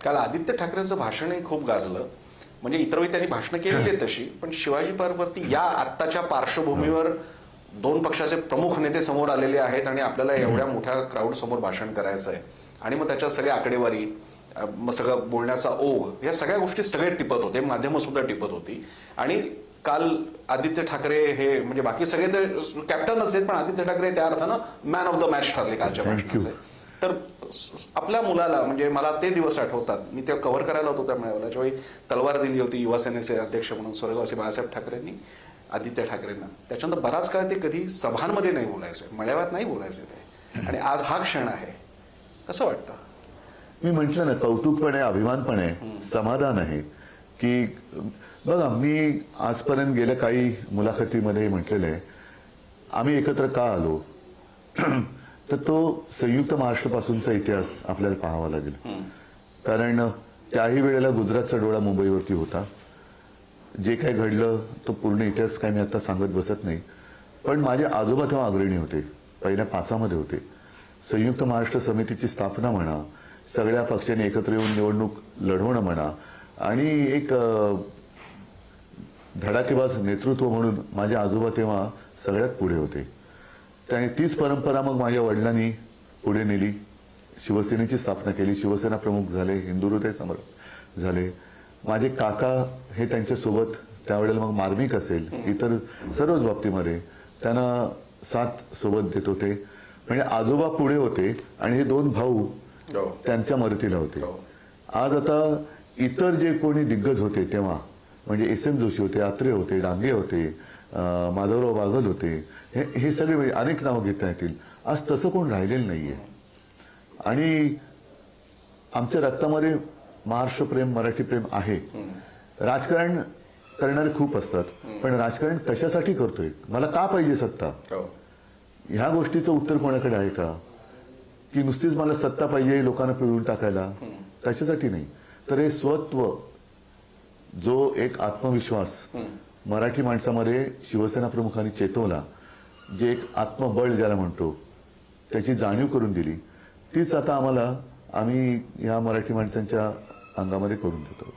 काल आदित्य ठाकरेंचं भाषणही खूप गाजलं. म्हणजे इतर वेळी त्यांनी भाषणं केलेली आहेत तशी, पण शिवाजी पार्कवरती या आत्ताच्या पार्श्वभूमीवर दोन पक्षाचे प्रमुख नेते समोर आलेले आहेत आणि आपल्याला एवढ्या मोठ्या क्राऊड समोर भाषण करायचं आहे आणि मग त्याच्यात सगळी आकडेवारी, मग सगळं बोलण्याचा ओघ, या सगळ्या गोष्टी सगळे टिपत होते, माध्यमं सुद्धा टिपत होती. आणि काल आदित्य ठाकरे हे म्हणजे बाकी सगळे तर कॅप्टन असेल, पण आदित्य ठाकरे त्या अर्थानं मॅन ऑफ द मॅच ठरले कालच्या भाषणाचे. तर आपल्या मुलाला म्हणजे मला ते दिवस आठवतात. मी ते कव्हर करायला होतो त्या मेळाव्याच्या वेळी तलवार दिली होती युवा सेनेचे अध्यक्ष म्हणून स्वर्गवासी बाळासाहेब ठाकरेंनी आदित्य ठाकरेंना. त्याच्यानंतर बराच काळ ते कधी सभांमध्ये नाही बोलायचे, मेळाव्यात नाही बोलायचे ते, आणि आज हा क्षण आहे. कसं वाटतं? मी म्हटलं ना, कौतुक पण आहे, अभिमान पण आहे, समाधान आहे की बघा, मी आजपर्यंत गेल्या काही मुलाखतीमध्ये म्हटलेलं आहे, आम्ही एकत्र का आलो तर तो संयुक्त महाराष्ट्रापासूनचा इतिहास आपल्याला पाहावा लागेल. कारण त्याही वेळेला गुजरातचा डोळा मुंबईवरती होता. जे काही घडलं तो पूर्ण इतिहास काय मी आता सांगत बसत नाही, पण माझे आजोबा तेव्हा अग्रणी होते, पहिल्या पाचामध्ये होते. संयुक्त महाराष्ट्र समितीची स्थापना म्हणा, सगळ्या पक्षांनी एकत्र येऊन निवडणूक लढवणं म्हणा, आणि एक धडाकेबाज नेतृत्व म्हणून माझे आजोबा तेव्हा सगळ्यात पुढे होते. त्याने तीच परंपरा मग माझ्या वडिलांनी पुढे नेली. शिवसेनेची स्थापना केली, शिवसेना प्रमुख झाले, हिंदू हृदय सम्राट झाले. माझे काका हे त्यांच्यासोबत त्यावेळेला मग मार्मिक असेल, इतर सर्वच बाबतीमध्ये त्यांना साथ सोबत देत होते. म्हणजे आजोबा पुढे होते आणि हे दोन भाऊ त्यांच्या मदतीला होते. आज आता इतर जे कोणी दिग्गज होते तेव्हा, म्हणजे एस.एम. जोशी होते, आत्रे होते, डांगे होते, माधवराव बागल होते, हे सगळे अनेक नावं घेता येतील. आज तसं कोण राहिलेलं नाहीये. आणि आमच्या रक्तामध्ये महाराष्ट्र प्रेम, मराठी प्रेम आहे. राजकारण करणारे खूप असतात, पण राजकारण कशासाठी करतोय, मला का पाहिजे सत्ता, ह्या गोष्टीचं उत्तर कोणाकडे आहे का? की नुसतीच मला सत्ता पाहिजे लोकांना पिळून टाकायला, त्याच्यासाठी नाही. तर हे स्वत्व, जो एक आत्मविश्वास मराठी माणसामध्ये शिवसेना प्रमुखांनी चेतवला, जे एक आत्मबळ ज्याला म्हणतो, त्याची जाणीव करून दिली, तीच आता आम्ही या मराठी माणसांच्या अंगामध्ये करून देतो.